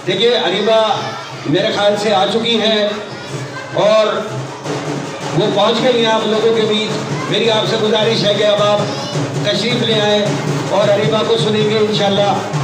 देखिए अरीबा मेरे ख्याल से आ चुकी हैं और वो पहुंच गई हैं आप लोगों के बीच। मेरी आपसे गुजारिश है कि अब आप तशरीफ ले आए और अरीबा को सुनेंगे इंशाल्लाह।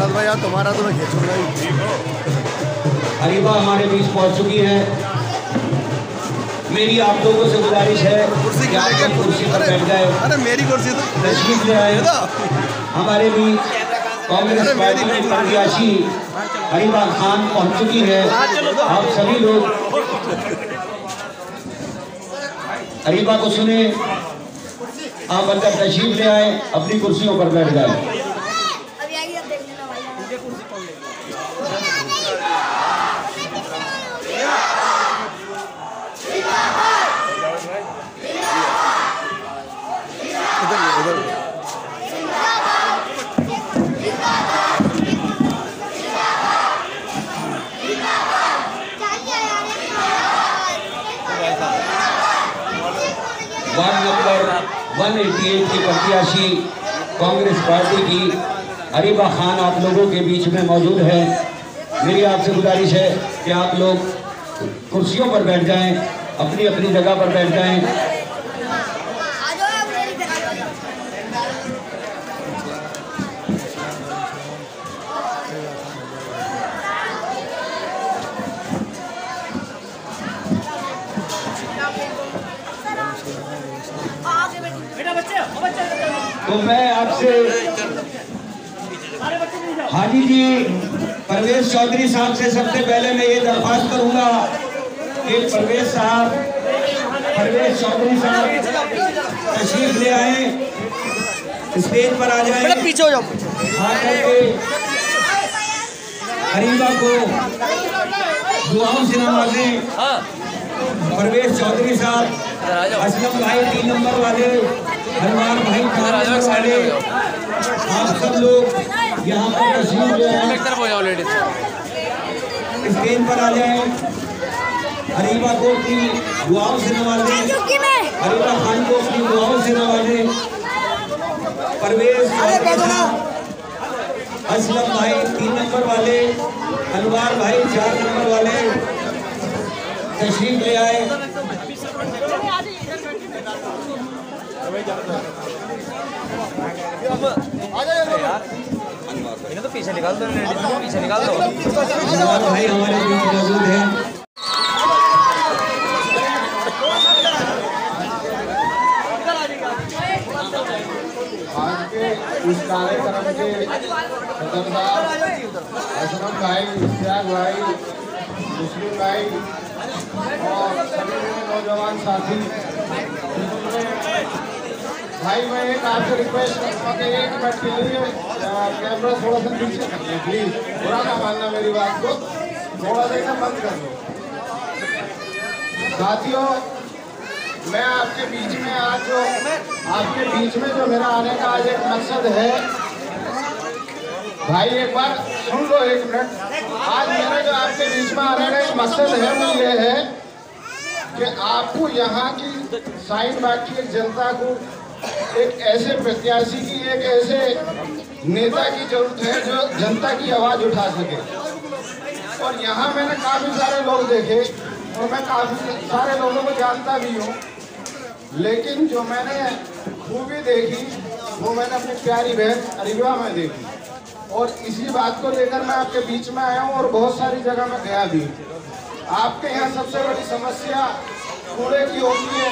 भैया तुम्हारा तो मैं खींचूंगा ही। अरीबा हमारे बीच पहुंच चुकी है। मेरी आप लोगों से गुजारिश है कि आप कुर्सी पर बैठ जाए। अरे मेरी कुर्सी तो तशरीफ ले आए। हमारे बीच कांग्रेस पार्टी की प्रत्याशी अरीबा खान पहुंच चुकी है। आप सभी लोग अरीबा को सुने, आप अंदर तशरीफ ले आए, अपनी कुर्सियों पर बैठ जाए। वार्ड नंबर 188 की प्रत्याशी कांग्रेस पार्टी की अरीबा खान आप लोगों के बीच में मौजूद है। मेरी आपसे गुजारिश है कि आप लोग कुर्सियों पर बैठ जाएं, अपनी अपनी जगह पर बैठ जाएं। तो मैं आपसे हाजी जी परवेज चौधरी साहब से सबसे पहले मैं ये दरख्वास्त करूंगा कि परवेज चौधरी साहब तशरीफ ले आए, स्टेज पर आ जाए, पीछे हो जाओ, अरीबा को दुआओं से नवाजें। परवेज चौधरी साहब, असलम भाई 3 नंबर वाले, हनुमान भाई 4 नंबर वाले, आप सब लोग यहाँ पर तशरीफ ले आए, स्टेज पर आ जाए। अरीबा को अपनी दुआओं से नवाजें, अरीबा खान को अपनी दुआओं से नवाजें। परवेज असलम भाई 3 नंबर वाले, अनवार भाई 4 नंबर वाले तशरीफ ले आए। इन्हें तो पीछे निकाल दो, पीछे निकाल दो। अनवार भाई हमारे बीच मौजूद हैं। आज के इस कार्यक्रम के सदरदार असलम भाई, इश्तियाक भाई, मुस्लिम भाई और सभी मेरे नौजवान साथी भाई, मैं एक आपसे रिक्वेस्ट करूँगा कि 1 मिनट के लिए कैमरा थोड़ा सा पीछे कर लें प्लीज। बुरा ना मानना मेरी बात को, थोड़ा सा बंद कर लो। साथियों, मैं आपके बीच में जो मेरा आने का आज एक मकसद है, भाई एक बार सुन लो 1 मिनट। आज मेरा जो आपके बीच में आने का एक मकसद है वो ये है कि आपको यहाँ की साइन बाग की एक जनता को एक ऐसे प्रत्याशी की, एक ऐसे नेता की जरूरत है जो जनता की आवाज़ उठा सके। और यहाँ मैंने काफ़ी सारे लोग देखे और मैं काफ़ी सारे लोगों को जानता भी हूँ, लेकिन जो मैंने खूबी देखी वो मैंने अपनी प्यारी बहन अरीबा में देखी। और इसी बात को लेकर मैं आपके बीच में आया हूँ और बहुत सारी जगह में गया भी। आपके यहाँ सबसे बड़ी समस्या कूड़े की होती है,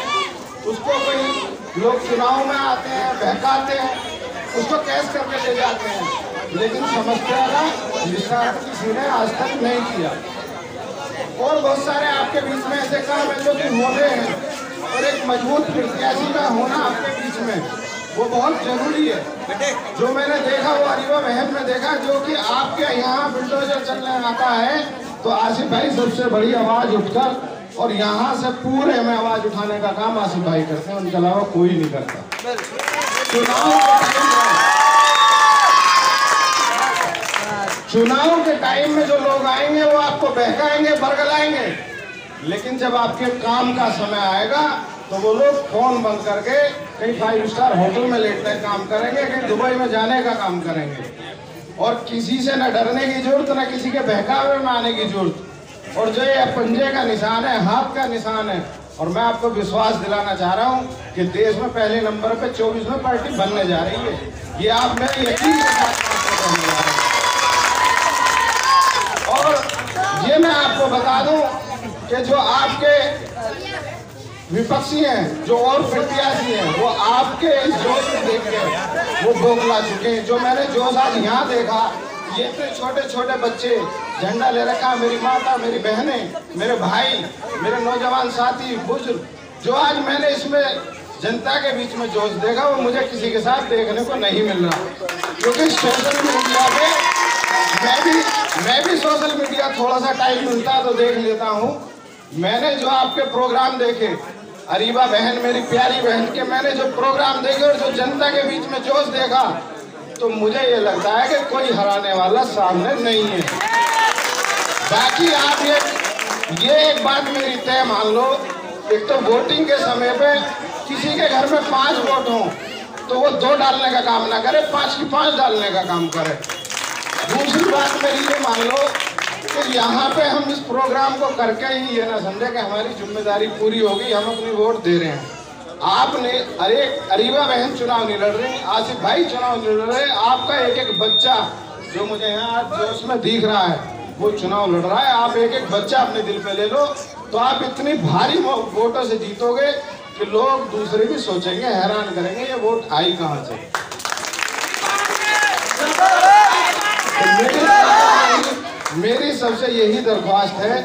उसको कोई लोग चुनाव में आते हैं, बहकाते हैं, उसको कैश करके ले जाते हैं, लेकिन समस्या का निस्तारण किसी ने आज तक नहीं किया। और बहुत सारे आपके बीच में ऐसे काम है जो कि होने हैं, और एक मजबूत प्रत्याशी का होना आपके बीच में वो बहुत जरूरी है। जो मैंने देखा वो अरीबा महल में देखा, जो कि आपके यहाँ बुलडोजर चलने आता है तो आसिफ भाई सबसे बड़ी आवाज़ उठकर और यहाँ से पूरे में आवाज़ उठाने का काम आसिफ भाई करते हैं, उनके अलावा कोई नहीं करता। चुनाव चुनाव के टाइम में जो लोग आएंगे वो आपको बहकाएंगे, बरगलाएंगे, लेकिन जब आपके काम का समय आएगा तो वो लोग फोन बंद करके कहीं 5 स्टार होटल में लेटने का काम करेंगे, कहीं दुबई में जाने का काम करेंगे, और किसी से न डरने की जरूरत, न किसी के बहकावे में आने की जरूरत। और जो ये पंजे का निशान है, हाथ का निशान है, और मैं आपको विश्वास दिलाना चाह रहा हूँ कि देश में पहले नंबर पे 24वें पार्टी बनने जा रही है। ये आप मेरे यकीन के साथ करने जा रहे हैं। और ये मैं आपको बता दूं कि जो आपके विपक्षी हैं, जो और प्रत्याशी हैं, वो आपके इस जोश को देख के वो बौखला चुके हैं। जो मैंने जोश आज यहाँ देखा, ये इतने छोटे छोटे बच्चे झंडा ले रखा, मेरी माता, मेरी बहनें, मेरे भाई, मेरे नौजवान साथी, बुजुर्ग, जो आज मैंने इसमें जनता के बीच में जोश देखा, वो मुझे किसी के साथ देखने को नहीं मिल रहा। क्योंकि सोशल मीडिया पे मैं भी सोशल मीडिया थोड़ा सा टाइम मिलता तो देख लेता हूँ। मैंने जो आपके प्रोग्राम देखे, अरीबा बहन, मेरी प्यारी बहन के मैंने जो प्रोग्राम देखे और जो जनता के बीच में जोश देखा, तो मुझे ये लगता है कि कोई हराने वाला सामने नहीं है। बाकी आप ये एक बात मेरी तय मान लो, एक तो वोटिंग के समय पे किसी के घर में 5 वोट हों तो वो 2 डालने का काम ना करे, 5 की 5 डालने का काम करे। दूसरी बात मेरी ये मान लो कि यहाँ पे हम इस प्रोग्राम को करके ही ये ना समझे कि हमारी जिम्मेदारी पूरी होगी, हम अपनी वोट दे रहे हैं। आपने अरीबा बहन चुनाव नहीं लड़ रही, आसिफ भाई चुनाव नहीं लड़ रहे, आपका एक एक बच्चा जो मुझे यहाँ जोश में दिख रहा है वो चुनाव लड़ रहा है। आप एक एक बच्चा अपने दिल पे ले लो तो आप इतनी भारी वोटों से जीतोगे कि लोग दूसरे भी सोचेंगे, हैरान करेंगे ये वोट आई कहाँ से। तो मेरी सबसे यही दरख्वास्त है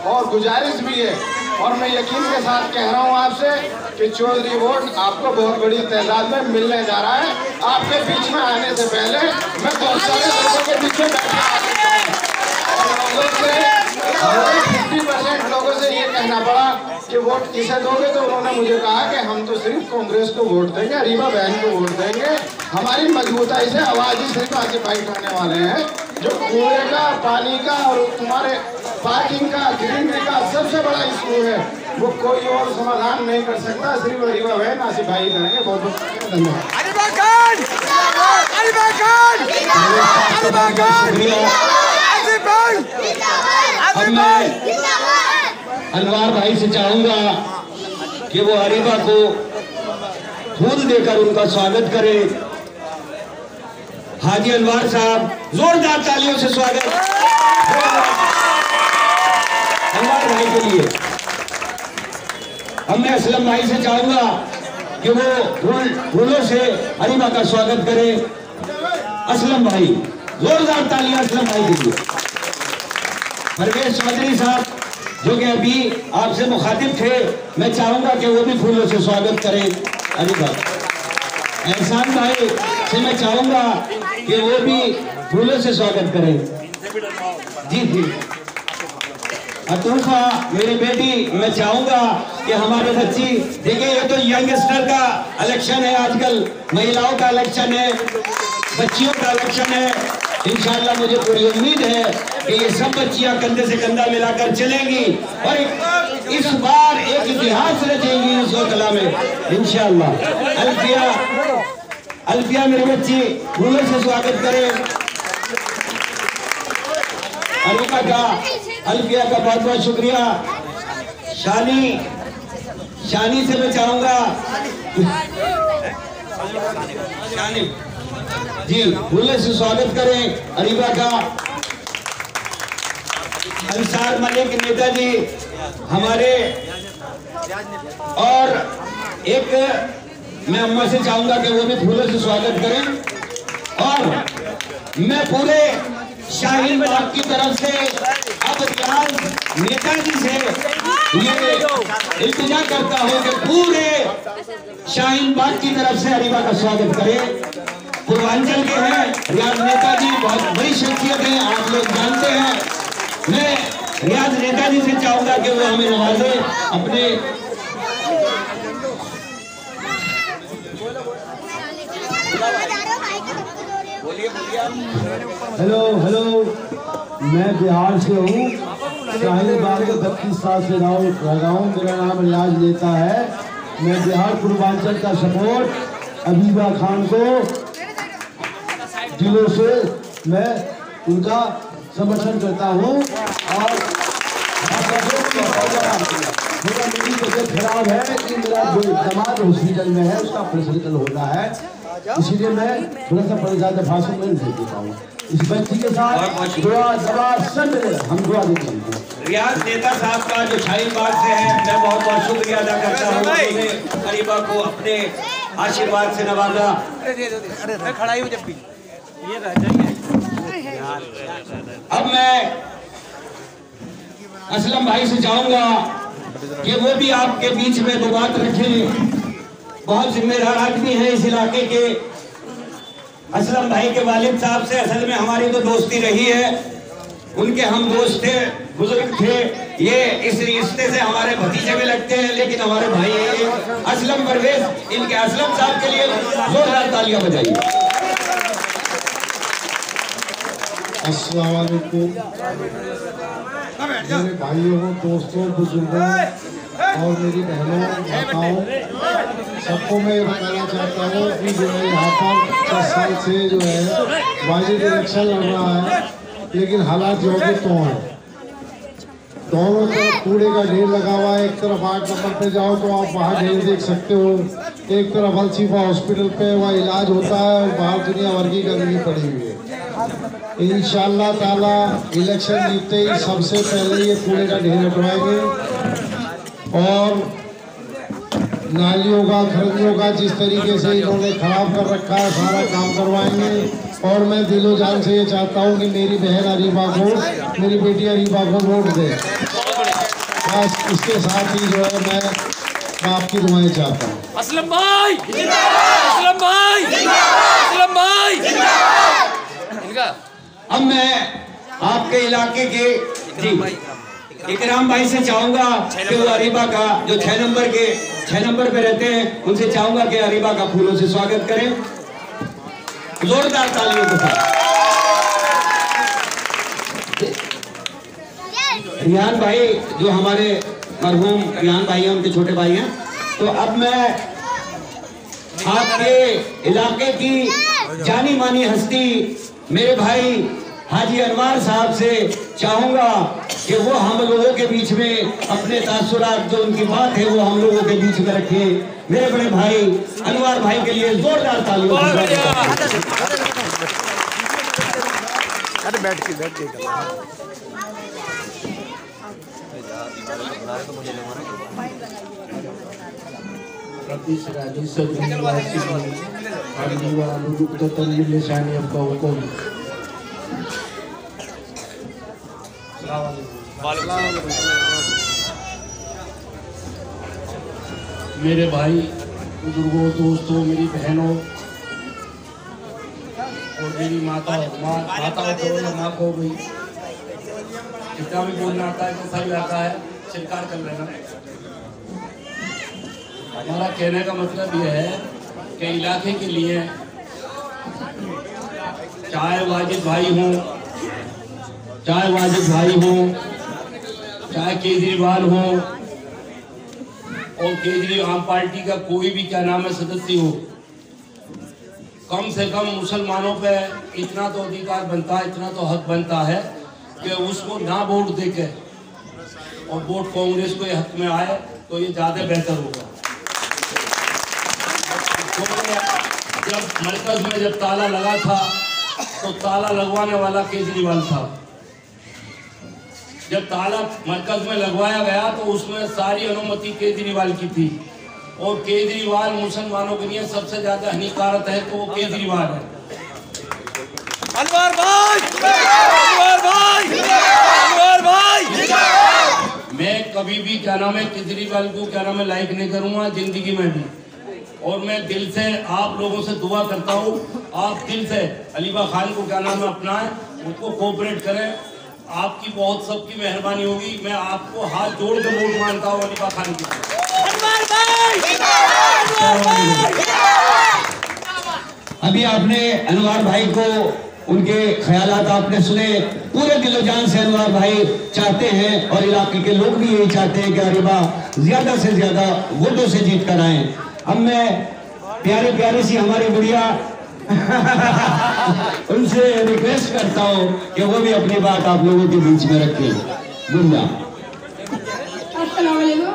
और गुजारिश भी है, और मैं यकीन के साथ कह रहा हूँ आपसे कि चौधरी वोट आपको बहुत बड़ी तादाद में मिलने जा रहा है। आपके बीच में आने से पहले मैं बहुत सारे लोगों के बीच में बैठा और लोगों से 50% लोगों से ये कहना पड़ा कि वोट किसे दोगे, तो उन्होंने मुझे कहा कि हम तो सिर्फ कांग्रेस को वोट देंगे, अरीबा बहन को वोट देंगे। हमारी मजबूताई से आवाज ही सिर्फ आसिफ भाई उठाने वाले हैं। जो कूड़े का, पानी का और तुम्हारे पार्किंग का, ग्रीनरी का सबसे बड़ा इशू है, वो कोई और समाधान नहीं कर सकता, सिर्फ अरीबा बहन, आसिफ भाई करेंगे। बहुत बहुत धन्यवाद। अनवार भाई से चाहूंगा कि वो अरीबा को फूल देकर उनका स्वागत करें। हाजी अनवार साहब, जोरदार तालियों से स्वागत अनवार भाई के लिए। अब मैं असलम भाई से चाहूंगा कि वो फूलों से अरीबा का स्वागत करें। असलम भाई, जोरदार तालियां असलम भाई के लिए। परवेश चौधरी साहब जो कि अभी आपसे मुखातिब थे, मैं चाहूंगा कि वो भी फूलों से स्वागत करें अरीबा। एहसान भाई से मैं चाहूंगा कि वो भी फूलों से स्वागत करें। जी जी। अतूफा मेरी बेटी, मैं चाहूंगा कि हमारे बच्ची, देखिए ये तो यंगस्टर का इलेक्शन है, आजकल महिलाओं का इलेक्शन है, बच्चियों का इलेक्शन है। इंशाअल्लाह मुझे पूरी उम्मीद है कि ये सब बच्चियां कंधे से कंधा मिलाकर चलेंगी और इस बार एक इतिहास रचेंगी इस कला में इंशाअल्लाह। अल्फिया मेरी बच्ची, फूलों से स्वागत करें अल्फिया का बहुत बहुत शुक्रिया। शानी से मैं चाहूंगा जी, फूलों से स्वागत करें अरीबा का। अंसार मलिक नेताजी हमारे, और एक मैं अम्मा से चाहूंगा कि वो भी फूलों से स्वागत करें। और मैं पूरे शाहीन बाग की तरफ से अब रियाज नेताजी से ये इल्तिजा करता हूं कि पूरे शाहीन बाग की तरफ से अरीबा का स्वागत करें। पूर्वांचल के हैं रियाज नेताजी, बहुत बड़ी शख्सियत है, आप लोग जानते हैं। मैं रियाज नेताजी से चाहूंगा कि वो हमें नवाजे अपने। बोलिए हेलो हेलो, मैं बिहार से हूँ, शाहीन बाग में 32 साल से रहा हूँ। मेरा नाम रियाज लेता है। मैं बिहार पूर्वांचल का सपोर्ट अबीबा खान को दिलों से मैं उनका समर्थन करता हूँ। और मेरी तबीयत खराब है कि मेरा जो दामाद हॉस्पिटल में है उसका ऑपरेशन होना है, इसीलिए मैं थोड़ा सा ज़्यादा भाषण में नहीं दे पाऊँ। इस बच्ची के साथ दुआ दवा सब हम दुआ देते हैं। रियाज नेता साहब का जो शाहीन बाग से है, मैं बहुत बहुत शुक्रिया अदा करता हूँ। उन्होंने अरीबा को अपने आशीर्वाद से नवाजा। मैं खड़ा ही हूँ जब भी ये अब मैं असलम भाई से चाहूंगा कि वो भी आपके बीच में दो बात रखें। बहुत जिम्मेदार आदमी है इस इलाके के। असलम भाई के वालिद साहब से असल में हमारी तो दोस्ती रही है, उनके हम दोस्त थे, बुजुर्ग थे। ये इस रिश्ते से हमारे भतीजे में लगते हैं, लेकिन हमारे भाई हैं असलम परवेज। इनके असलम साहब के लिए जोरदार तालियां बजाइए। अस्सलाम वालेकुम मेरे भाइयों, दोस्तों, बुजुर्गों और मेरी बहनों, माताओं, सबको मैं बताना चाहता हूँ कि जो है यहाँ पर 10 साल से जो है वाजिद इलेक्शन लड़ रहा है, लेकिन हालात जो है तो हैं। दोनों तरफ कूड़े का ढेर लगा हुआ है। एक तरफ 8 नंबर पे जाओ तो आप वहाँ ढेर देख सकते हो, एक तरफ अलसीफा हॉस्पिटल पे वहाँ इलाज होता है और बाहर दुनिया भर की गंदगी पड़ी हुई है। इंशाअल्लाह ताला इलेक्शन जीतते ही सबसे पहले ये कूड़े का ढेर हटवाएंगे और नालियों का, खरंजों का जिस तरीके से इन्होंने खराब कर रखा है सारा काम करवाएंगे। और मैं दिलो जान से ये चाहता हूँ कि मेरी बहन अरीबा को, मेरी बेटी अरीबा को वोट दे। बस इसके साथ ही जो है मैं आपकी दुआएं चाहता हूँ। असलम भाई, असलम भाई, असलम भाई। अब मैं आपके इलाके के जी इकराम भाई से चाहूंगा कि वो अरीबा का जो 6 नंबर पे रहते हैं, उनसे चाहूंगा कि अरीबा का फूलों से स्वागत करें, जोरदार तालियों के साथ। रियान भाई जो हमारे मरहूम रियान भाई हैं, उनके छोटे भाई हैं। तो अब मैं आपके इलाके की जानी मानी हस्ती मेरे भाई हाजी अनवार साहब से चाहूंगा कि वो हम लोगों के बीच में अपने तासुरात, जो उनकी बात है, वो हम लोगों के बीच में रखें। मेरे बड़े भाई अनवार भाई के लिए जोरदार तालियों। अरे बैठ के मेरे भाई, बुजुर्गों, दोस्तों, मेरी बहनों और मेरी माताओं को माँ को भी जितना भी बोलना आता है कैसा भी आता है स्वीकार कर लेना। हमारा कहने का मतलब यह है कि इलाके के लिए चाहे वाजिद भाई हों, चाहे केजरीवाल हो और केजरीवाल आम पार्टी का कोई भी क्या नाम है सदस्य हो, कम से कम मुसलमानों पे इतना तो अधिकार बनता है, इतना तो हक बनता है कि उसको ना वोट देके और वोट कांग्रेस को हक में आए तो ये ज़्यादा बेहतर होगा। तो जब मरकज में जब ताला लगा था तो ताला लगवाने वाला केजरीवाल था। जब ताला मरकज में लगवाया गया तो उसमें सारी अनुमति केजरीवाल की थी और केजरीवाल मुसलमानों के लिए सबसे ज्यादा हानिकारक है तो वो केजरीवाल है। अनवर भाई, अनवर भाई, अनवर भाई। मैं कभी भी क्या नाम है केजरीवाल को क्या नाम है लाइक नहीं करूंगा जिंदगी में भी। और मैं दिल से आप लोगों से दुआ करता हूँ, आप दिल से अलीबा खान को क्या नाम है अपनाएं, उनको कोऑपरेट करें। आपकी बहुत सबकी मेहरबानी होगी। मैं आपको हाथ जोड़ के वोट मांगता हूँ अलीबा खान की। अभी आपने अनवर भाई को उनके ख्यालात आपने सुने। पूरे दिलो जान से अनवर भाई चाहते हैं और इलाके के लोग भी यही चाहते हैं कि अरीबा ज्यादा से ज्यादा वोटों से जीत कर आए। अब मैं प्यारी प्यारी सी हमारी गुड़िया उनसे रिक्वेस्ट करता हूँ कि वो भी अपनी बात आप लोगों के बीच में रखें। गुड़िया, अस्सलाम वालेकुम।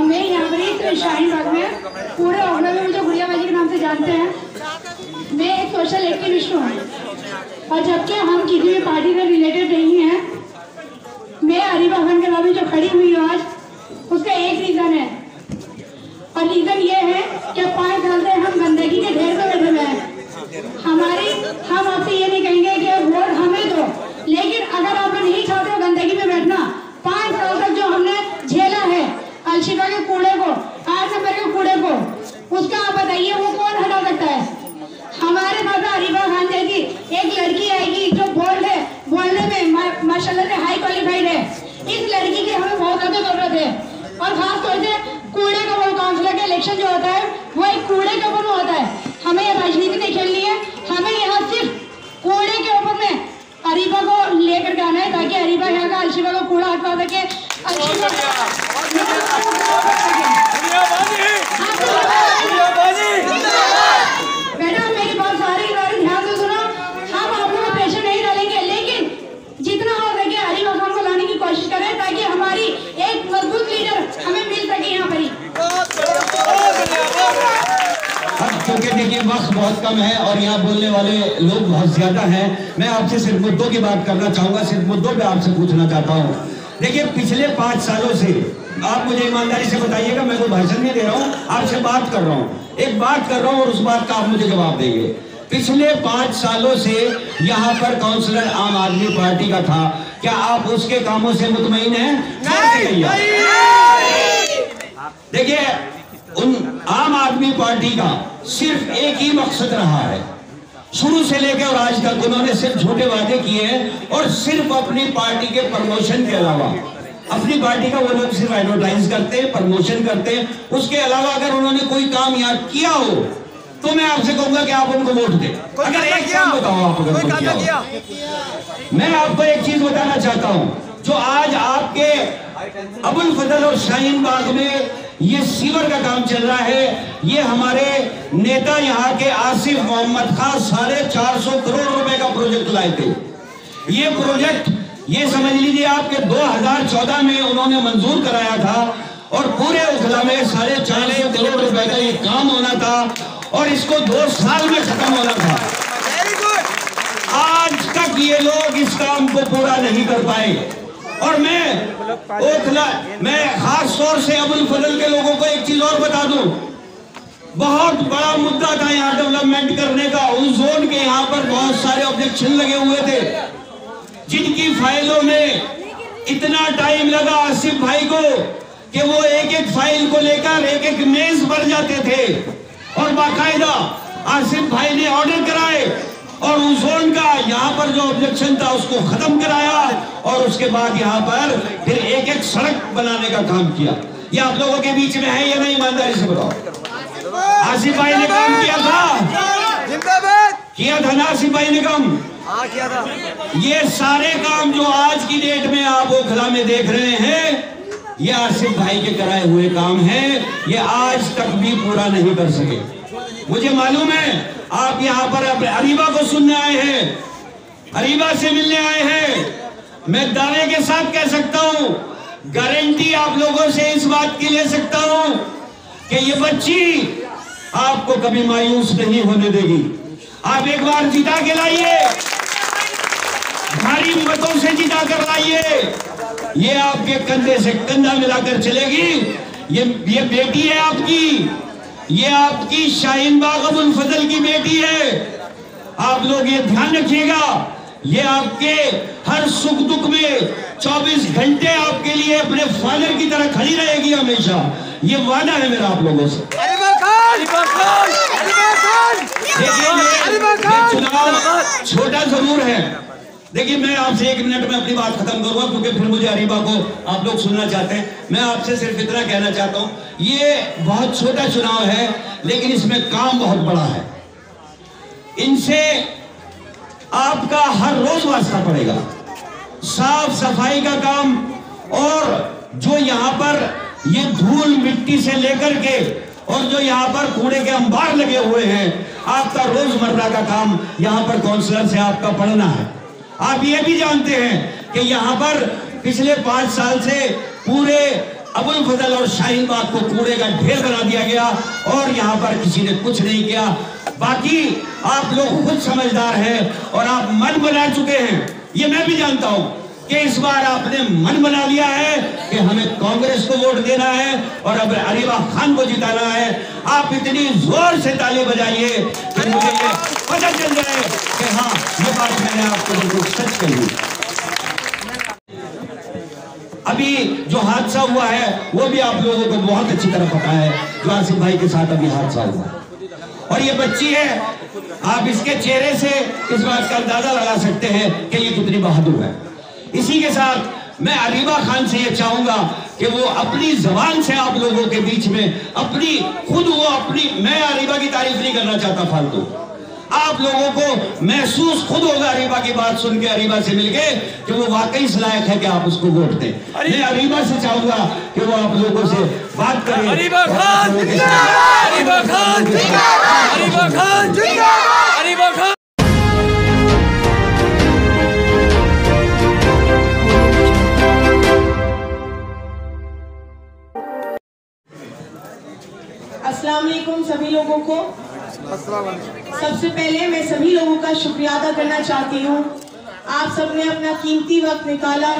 मैं यहाँ पर शाहीन बाग में पूरे ओखला में मुझे गुड़िया बाजी के नाम से जानते हैं। मैं एक सोशल एक्टिविस्ट हूँ और जबकि हम किसी भी पार्टी से रिलेटेड नहीं हैं, मैं अरीबा खान के नाम जो खड़ी हुई हूँ आज, उसका एक रीज़न है और रीज़न ये है कि 5 साल से हम गंदगी के ढेर पे बैठे हुए हैं। हम आपसे ये नहीं कहेंगे कि वोट हमें दो, लेकिन अगर आप नहीं चाहते हो गंदगी में बैठना, 5 साल तक जो हमने झेला है अलशिफा के कूड़े को, 8 नंबर के कूड़े को, उसका आप बताइए वो कौन हटा सकता है? हमारे पास अरीबा खान जैसी एक लड़की आएगी जो बोलने में माशाल्लाह से हाई क्वालिफाइड है। इस लड़की की हमें बहुत ज़्यादा जरूरत है और खास तौर से कूड़े का वो काउंसिलर का इलेक्शन जो होता है वो एक कूड़े के ऊपर होता है। हमें ये राजनीति नहीं खेलनी है, हमें यहाँ सिर्फ कूड़े के ऊपर में अरीबा को लेकर के आना है ताकि अरीबा यहाँ का अलशिफा को कूड़ा हटवा सके। बेटा मेरी बात सारी ध्यान से सुनो। हम आप लोगों को प्रेशर नहीं डालेंगे, लेकिन जितना हो सके अरीबा खान को लाने की कोशिश करें ताकि हमारी एक मजबूत लीडर हमें मिल सके यहाँ पर ही। क्योंकि देखिए वक्त बहुत कम है और यहाँ बोलने वाले लोग बहुत ज्यादा हैं, मैं आपसे सिर्फ मुद्दों की बात करना चाहूंगा, सिर्फ मुद्दों पे आपसे पूछना चाहता हूँ। देखिए पिछले 5 सालों से आप मुझे ईमानदारी से बताइएगा, मैं कोई भाषण नहीं दे रहा हूँ, आपसे बात कर रहा हूँ, एक बात कर रहा हूँ और उस बात का आप मुझे जवाब देंगे। पिछले 5 सालों से यहाँ पर काउंसिलर आम आदमी पार्टी का था, क्या आप उसके कामों से मुतमईन हैं? देखिए उन आम आदमी पार्टी का सिर्फ एक ही मकसद रहा है, शुरू से लेकर और आज तक उन्होंने सिर्फ झूठे वादे किए हैं और सिर्फ अपनी पार्टी के प्रमोशन के अलावा, अपनी पार्टी का वो लोग सिर्फ एडवर्टाइज करते हैं, प्रमोशन करते हैं, उसके अलावा अगर उन्होंने कोई काम यहाँ किया हो तो मैं आपसे कहूंगा कि आप उनको वोट दें। अगर एक काम बताओ आप अगर कोई किया हो। मैं आपको एक चीज बताना चाहता हूं, जो आज आपके अबुल फजल और शाहीन बाग में ये सीवर का काम चल रहा है, ये हमारे नेता यहाँ के आसिफ मोहम्मद खान 450 करोड़ रुपए का प्रोजेक्ट लाए थे। ये प्रोजेक्ट ये समझ लीजिए आपके 2014 में उन्होंने मंजूर कराया था और पूरे उखला में 450 करोड़ रुपए का ये काम होना था और इसको 2 साल में खत्म होना था। आज तक ये लोग इस काम को पूरा नहीं कर पाए और मैं खास तौर से अबुल फजल के लोगों को एक चीज और बता दूं, बहुत बड़ा मुद्दा था यहाँ डेवलपमेंट करने का। उस जोन के यहाँ पर बहुत सारे ऑब्जेक्शन लगे हुए थे, जिनकी फाइलों में इतना टाइम लगा आसिफ भाई को कि वो एक फाइल को लेकर एक मेज भर जाते थे और बाकायदा आसिफ भाई ने ऑर्डर कराए और उस जोन का यहाँ पर जो ऑब्जेक्शन था उसको खत्म कराया और उसके बाद यहाँ पर फिर एक सड़क बनाने का काम किया। ये आप लोगों के बीच में है या नहीं? ईमानदारी से बताओ। आसिफ भाई ने काम किया था ना आसिफ भाई ने काम किया था। ये सारे काम जो आज की डेट में आप ओखला में देख रहे हैं, ये आसिफ भाई के कराए हुए काम हैं, ये आज तक भी पूरा नहीं कर सके। मुझे मालूम है आप यहाँ पर अरीबा को सुनने आए हैं, अरीबा से मिलने आए हैं। मैं दावे के साथ कह सकता हूँ, गारंटी आप लोगों से इस बात की ले सकता हूँ कि ये बच्ची आपको कभी मायूस नहीं होने देगी। आप एक बार जिता के लाइए, भारी मतों से जिता कर लाइए, ये आपके कंधे से कंधा मिलाकर चलेगी। ये बेटी है आपकी, ये आपकी शाहीन बाग अबुल फजल की बेटी है। आप लोग ये ध्यान रखिएगा, ये आपके हर सुख दुख में 24 घंटे आपके लिए अपने फादर की तरह खड़ी रहेगी हमेशा। ये वादा है मेरा आप लोगों से। देखिए ये चुनाव छोटा जरूर है, देखिए, मैं आपसे 1 मिनट में अपनी बात खत्म करूंगा क्योंकि फिर मुझे अरीबा को आप लोग सुनना चाहते हैं। मैं आपसे सिर्फ इतना कहना चाहता हूं, ये बहुत छोटा चुनाव है लेकिन इसमें काम बहुत बड़ा है। इनसे आपका हर रोज वास्ता पड़ेगा, साफ सफाई का काम, और जो यहां पर ये धूल मिट्टी से लेकर के और जो यहाँ पर कूड़े के अंबार लगे हुए हैं, आपका रोजमर्रा का काम यहाँ पर काउंसलर से आपका पढ़ना है। आप ये भी जानते हैं कि यहाँ पर पिछले 5 साल से पूरे अबुल फजल और शाहीन बाग को कूड़े का ढेर बना दिया गया और यहाँ पर किसी ने कुछ नहीं किया। बाकी आप लोग खुद समझदार हैं और आप मन बना चुके हैं, ये मैं भी जानता हूं कि इस बार आपने मन बना लिया है कि हमें कांग्रेस को वोट देना है और अब अरीबा खान को जिताना है। आप इतनी जोर से ताली बजाइए कि मुझे ये पता चल जाए कि हाँ, ये बात मैंने आपको बिल्कुल सच कही। अभी जो हादसा हुआ है वो भी आप लोगों को बहुत अच्छी तरह पता है, जो आसिफ भाई के साथ अभी हादसा हुआ, और ये बच्ची है, आप इसके चेहरे से इस बात का अंदाजा लगा सकते हैं कि ये कितनी बहादुर है। इसी के साथ मैं अरीबा खान से ये चाहूंगा कि वो अपनी जबान से आप लोगों के बीच में मैं अरीबा की तारीफ नहीं करना चाहता फालतू, आप लोगों को महसूस खुद होगा अरीबा की बात सुन के, अरीबा से मिलके, कि वो वाकई इस लायक है कि आप उसको वोट दें। मैं अरीबा से चाहूंगा कि वो आप लोगों से बात करें। अरीबा खान, अरीबा खान, अरीबा खान, अरीबा खान। अस्सलाम वालेकुम सभी लोगों को। सबसे पहले मैं सभी लोगों का शुक्रिया अदा करना चाहती हूँ। आप सबने अपना कीमती वक्त निकाला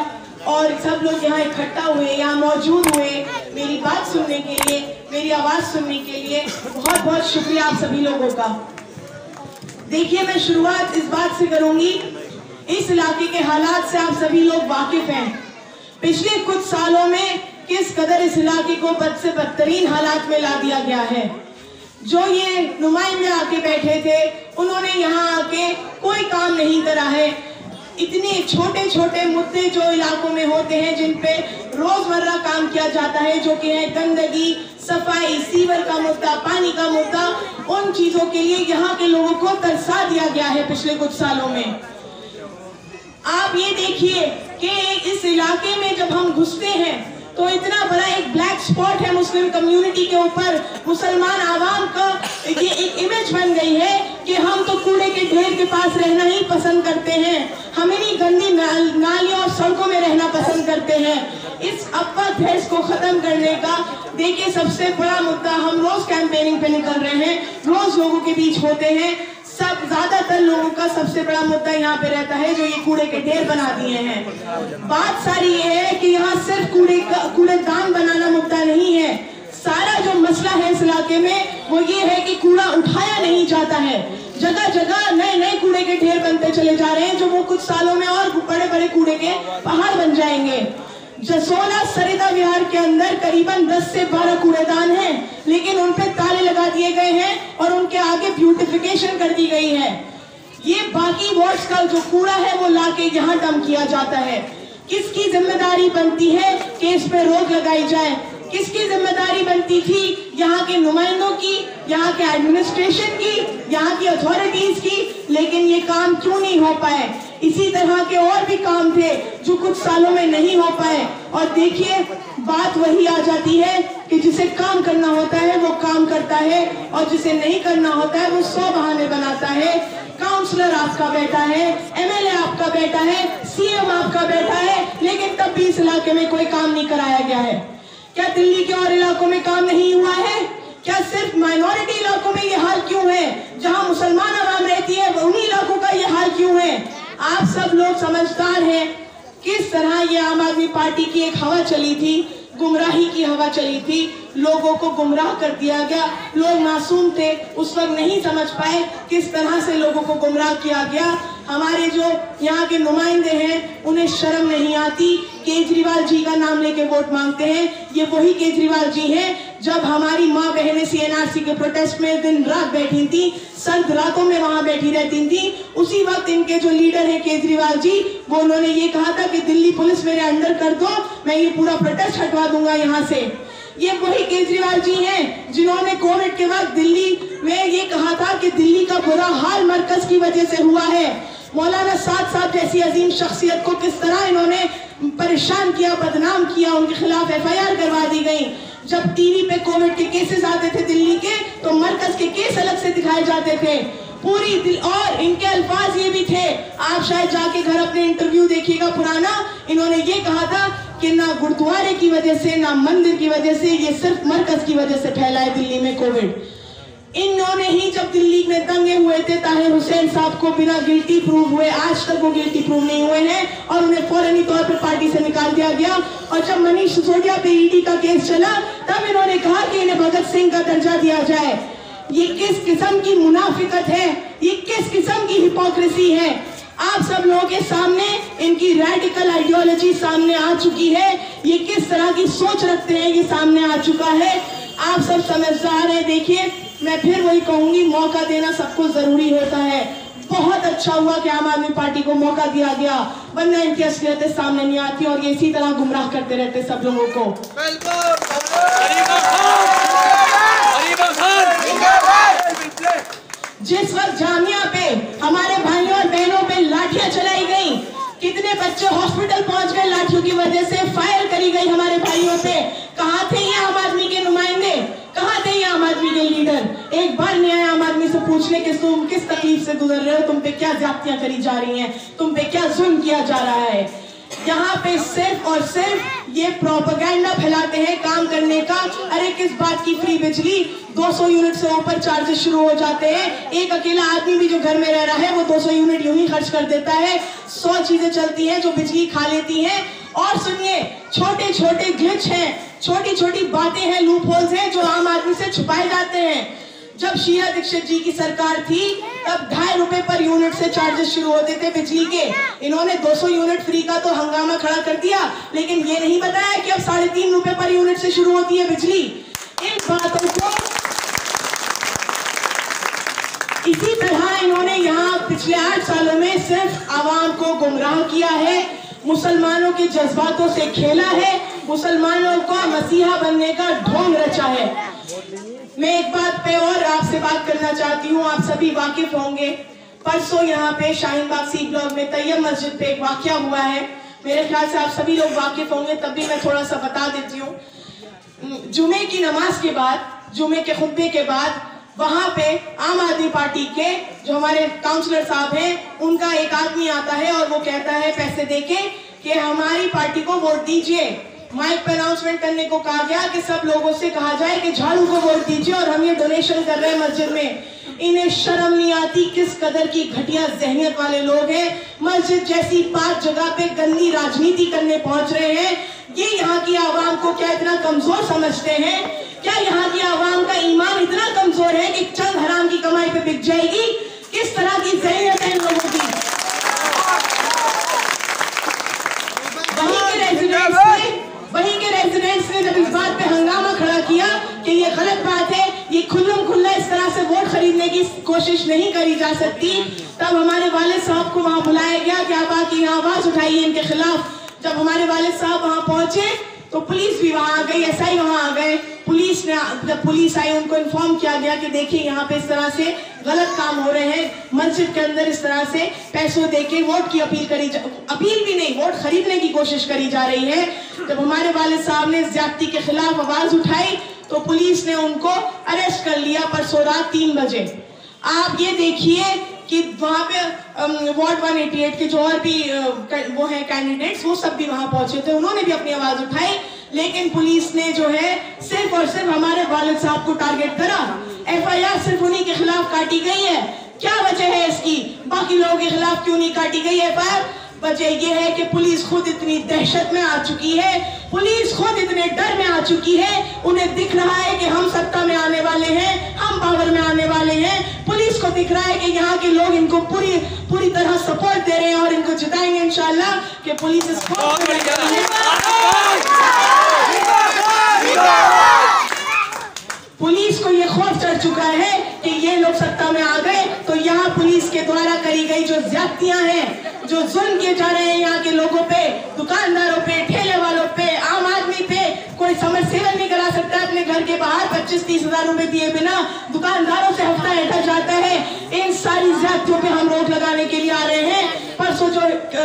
और सब लोग यहाँ इकट्ठा हुए, यहाँ मौजूद हुए मेरी बात सुनने के लिए, मेरी आवाज़ सुनने के लिए। बहुत बहुत शुक्रिया आप सभी लोगों का। देखिए, मैं शुरुआत इस बात से करूँगी, इस इलाके के हालात से आप सभी लोग वाकिफ हैं। पिछले कुछ सालों में किस कदर इस इलाके को बद से बदतरीन हालात में ला दिया गया है। जो ये नुमाइंदे आके बैठे थे, उन्होंने यहाँ आके कोई काम नहीं करा है। इतने छोटे छोटे मुद्दे जो इलाकों में होते हैं, जिन पे रोजमर्रा काम किया जाता है, जो कि है गंदगी, सफाई, सीवर का मुद्दा, पानी का मुद्दा, उन चीजों के लिए यहाँ के लोगों को तरसा दिया गया है पिछले कुछ सालों में। आप ये देखिए कि इस इलाके में जब हम घुसते हैं तो इतना बड़ा एक ब्लैक स्पॉट है मुस्लिम कम्युनिटी के ऊपर। मुसलमान आवाम का ये एक इमेज बन गई है कि हम तो कूड़े के ढेर के पास रहना ही पसंद करते हैं, हम इन्हीं गंदी नालियों और सड़कों में रहना पसंद करते हैं। इस अपवाद को खत्म करने का देखिए सबसे बड़ा मुद्दा, हम रोज कैंपेनिंग पे निकल रहे हैं, रोज लोगों के बीच होते हैं। सब ज्यादातर लोगों का सबसे बड़ा मुद्दा यहाँ पे रहता है जो ये कूड़े के ढेर बना दिए हैं। बात सारी ये है कि यहाँ सिर्फ कूड़ेदान बनाना मुद्दा नहीं है, सारा जो मसला है इस इलाके में वो ये है कि कूड़ा उठाया नहीं जाता है। जगह जगह नए नए कूड़े के ढेर बनते चले जा रहे हैं, जो वो कुछ सालों में और बड़े बड़े कूड़े के पहाड़ बन जाएंगे। जसोला सरिता विहार के अंदर करीबन 10 से 12 कूड़ेदान हैं, लेकिन उन पे ताले लगा दिए गए हैं और उनके आगे ब्यूटिफिकेशन कर दी गई है। ये बाकी वार्ड्स का जो कूड़ा है वो लाके यहाँ डंप किया जाता है। किसकी जिम्मेदारी बनती है कि इस पे रोक लगाई जाए? किसकी जिम्मेदारी बनती थी? यहाँ के नुमाइंदों की, यहाँ के एडमिनिस्ट्रेशन की, यहाँ की अथॉरिटीज की। लेकिन ये काम क्यों नहीं हो पाए? इसी तरह के और भी काम थे जो कुछ सालों में नहीं हो पाए। और देखिए, बात वही आ जाती है कि जिसे काम करना होता है वो काम करता है और जिसे नहीं करना होता है वो 100 बहाने बनाता है। काउंसलर आपका बेटा है, एमएलए आपका बेटा है, सीएम आपका बेटा है, लेकिन तब भी इस इलाके में कोई काम नहीं कराया गया है। क्या दिल्ली के और इलाकों में काम नहीं हुआ है? क्या सिर्फ माइनॉरिटी इलाकों में ये हाल क्यों है? जहां मुसलमान आवाम रहती है उन्हीं इलाकों का ये हाल क्यों है? आप सब लोग समझदार हैं किस तरह ये आम आदमी पार्टी की एक हवा चली थी, गुमराही की हवा चली थी, लोगों को गुमराह कर दिया गया। लोग मासूम थे, उस वक्त नहीं समझ पाए किस तरह से लोगों को गुमराह किया गया। हमारे जो यहाँ के नुमाइंदे हैं उन्हें शर्म नहीं आती, केजरीवाल जी का नाम लेके वोट मांगते हैं। ये वही केजरीवाल जी हैं जब हमारी माँ बहनें CNRC के प्रोटेस्ट में दिन रात बैठी थी, सर्द रातों में वहां बैठी रहती थी, उसी वक्त इनके जो लीडर हैं केजरीवाल जी, वो उन्होंने ये कहा था कि दिल्ली पुलिस मेरे अंडर कर दो, मैं ये पूरा प्रोटेस्ट हटवा दूंगा यहाँ से। ये वही केजरीवाल जी हैं जिन्होंने कोविड के वक्त दिल्ली में ये कहा था कि दिल्ली का बुरा हाल मरकज की वजह से हुआ है। मौलाना साद साहब जैसी अजीम शख्सियत को किस तरह इन्होंने परेशान किया, बदनाम किया, उनके खिलाफ FIR करवा दी गई। जब टीवी पे कोविड के केसेस आते थे दिल्ली के, तो मरकज के केस अलग से दिखाए जाते थे पूरी। और इनके अल्फाज ये भी थे, आप शायद जाके घर अपने इंटरव्यू देखिएगा पुराना, इन्होंने ये कहा था कि ना गुरुद्वारे की वजह से, ना मंदिर की वजह से, ये सिर्फ मरकज की वजह से फैला है दिल्ली में कोविड। इन्होंने ही जब दिल्ली में दंगे हुए थे, ताहिर हुसैन साहब को बिना गिल्टी प्रूव हुए, आज तक वो गिल्टी प्रूव नहीं हुए हैं और उन्हें फौरनी तौर पर पार्टी से निकाल दिया गया। और जब मनीष सिसोदिया पे ED का केस चला, तब इन्होंने कहा कि इन्हें भगत सिंह का दर्जा दिया जाए। ये किस किस्म की मुनाफिकत है, ये किस किस्म की हिपोक्रेसी है। आप सब लोगों के सामने इनकी रेडिकल आइडियोलॉजी सामने आ चुकी है, ये किस तरह की सोच रखते हैं ये सामने आ चुका है। आप सब समझदार हैं। देखिए, मैं फिर वही कहूंगी, मौका देना सबको जरूरी होता है। बहुत अच्छा हुआ कि आम आदमी पार्टी को मौका दिया गया, वरना इनकी असलियतें सामने नहीं आती और ये इसी तरह गुमराह करते रहते सब लोगों को। जिस वक्त जामिया पे हमारे भाइयों और बहनों पे लाठियां चलाई गई, कितने बच्चे हॉस्पिटल पहुंच गए लाठियों की वजह से, फायर करी गई हमारे भाइयों पे। कहाँ थे ये आम आदमी के नुमाइंदे, कहाँ थे ये आम आदमी के लीडर? एक बार नहीं आए आम आदमी से पूछने कि तुम किस तकलीफ से गुजर रहे हो, तुम पे क्या ज्यादतियां करी जा रही हैं, तुम पे क्या जुल्म किया जा रहा है। यहाँ पे सिर्फ और सिर्फ ये प्रोपेगेंडा फैलाते हैं काम करने का। अरे किस बात की फ्री बिजली, 200 यूनिट से ऊपर चार्जेस शुरू हो जाते हैं। एक अकेला आदमी भी जो घर में रह रहा है वो 200 यूनिट यूं ही खर्च कर देता है। 100 चीजें चलती हैं जो बिजली खा लेती हैं। और सुनिए, छोटे छोटे ग्लिच हैं, छोटी छोटी बातें हैं, लूप होल्स हैं जो आम आदमी से छुपाए जाते हैं। जब शीला दीक्षित जी की सरकार थी, तब 2.5 रुपए पर यूनिट से चार्जेस शुरू होते थे बिजली के। इन्होंने 200 यूनिट फ्री का तो हंगामा खड़ा कर दिया, लेकिन ये नहीं बताया कि अब 3.5 रुपए पर यूनिट से शुरू होती है बिजली। इन बातों को इसी तरह इन्होंने यहाँ पिछले 8 सालों में सिर्फ आवाम को गुमराह किया है, मुसलमानों के जज्बातों से खेला है, मुसलमानों को मसीहा बनने का ढोंग रचा है। मैं एक बात पे और आपसे बात करना चाहती हूँ, आप सभी वाकिफ होंगे। परसों यहाँ पे शाहीन बाग C ब्लॉक में तैयब मस्जिद पे एक वाकया हुआ है, मेरे ख्याल से आप सभी लोग वाकिफ होंगे, तब भी मैं थोड़ा सा बता देती हूँ। जुमे की नमाज के बाद, जुमे के खुतबे के बाद, वहां पे आम आदमी पार्टी के जो हमारे काउंसलर साहब हैं, उनका एक आदमी आता है और वो कहता है पैसे देके कि हमारी पार्टी को वोट दीजिए। माइक पर अनाउंसमेंट करने को कहा गया कि सब लोगों से कहा जाए कि झाड़ू को वोट दीजिए और हम ये डोनेशन कर रहे हैं मस्जिद में। इन्हें शर्म नहीं आती किस कदर की घटिया जहनियत वाले लोग हैं। मस्जिद जैसी पाक जगह पे गंदी राजनीति करने पहुंच रहे हैं। ये यहाँ की आवाम को क्या इतना कमजोर समझते हैं? क्या यहाँ की आवाम का ईमान इतना कमजोर है कि चंद हराम की कमाई पे बिक जाएगी? किस तरह की जहनियत है इन लोगों की? वहीं के रेजिडेंट्स ने जब इस बात पे हंगामा खड़ा किया कि ये गलत बात है, ये खुल्लम खुल्ला इस तरह से वोट खरीदने की कोशिश नहीं करी जा सकती, तब हमारे वालिद साहब को वहां बुलाया गया कि आप आके यहाँ आवाज उठाइए इनके खिलाफ। जब हमारे वालिद साहब वहां पहुंचे तो पुलिस भी वहां आ गई, SI वहां आ गए। पुलिस ने, जब पुलिस आई, उनको इन्फॉर्म किया गया कि देखिए यहाँ पे इस तरह से गलत काम हो रहे हैं, मस्जिद के अंदर इस तरह से पैसों देके वोट की अपील भी नहीं, वोट खरीदने की कोशिश करी जा रही है। जब हमारे वालिद साहब ने ज्यादती के खिलाफ आवाज उठाई तो पुलिस ने उनको अरेस्ट कर लिया परसों रात 3 बजे। आप ये देखिए कि वहाँ पे वार्ड 188 के जो और भी वो हैं कैंडिडेट्स, वो सब भी वहाँ पहुंचे थे, उन्होंने भी अपनी आवाज उठाई, लेकिन पुलिस ने जो है सिर्फ और सिर्फ हमारे वालिद साहब को टारगेट करा। FIR सिर्फ उन्हीं के खिलाफ काटी गई है। क्या वजह है इसकी? बाकी लोगों के खिलाफ क्यों नहीं काटी गई FIR? वजह यह है कि पुलिस खुद इतनी दहशत में आ चुकी है, पुलिस खुद इतने डर में आ चुकी है। उन्हें दिख रहा है कि हम सत्ता में आने वाले हैं, हम पावर में आने वाले हैं। पुलिस को दिख रहा है कि यहाँ के लोग इनको पूरी तरह सपोर्ट दे रहे हैं और इनको जिताएंगे इंशाल्लाह कि पुलिस इसको पुलिस को ये खौफ चढ़ चुका है कि ये लोग सत्ता में आ गए तो यहाँ पुलिस के द्वारा करी गई जो ज्यादतियां हैं, जो जुल्म किए जा रहे हैं यहाँ के लोगों पे, दुकानदारों पे, ठेले वालों पे, आम आदमी पे, कोई समरसेबल नहीं करा सकता अपने घर के बाहर 25-30 हजार रुपए दिए बिना, दुकानदारों से हफ्ता ऐठा जाता है। इन सारी ज्यादतियों पे हम रोक लगाने के लिए आ रहे हैं। परसों जो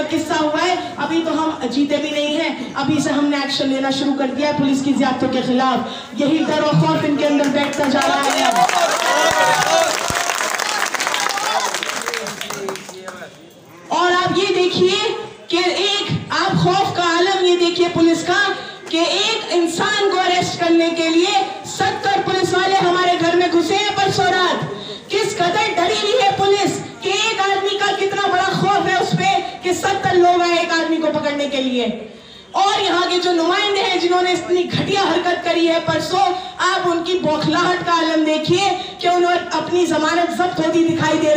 किस्सा हुआ है, अभी तो हम जीते भी नहीं हैं, अभी से हमने एक्शन लेना शुरू कर दिया है पुलिस की ज्यादतियों के खिलाफ। यही डर और खौफ इनके अंदर बैठता जा रहा है। और आप ये देखिए कि एक आप खौफ का आलम ये देखिए पुलिस का कि एक इंसान को अरेस्ट करने के लिए 70 पुलिस वाले हमारे घर में घुसे हैं परसों रात। किस कदर डरी हुई है पुलिस कि एक आदमी का कितना बड़ा खौफ है उस पे कि 70 लोग आए एक आदमी को पकड़ने के लिए। और यहाँ के जो नुमाइंदे हैं जिन्होंने इतनी घटिया हरकत करी है परसों, आप उनकी बौखलाहट का आलम देखिए कि उन्हें अपनी जमानत जब्त होती दिखाई दे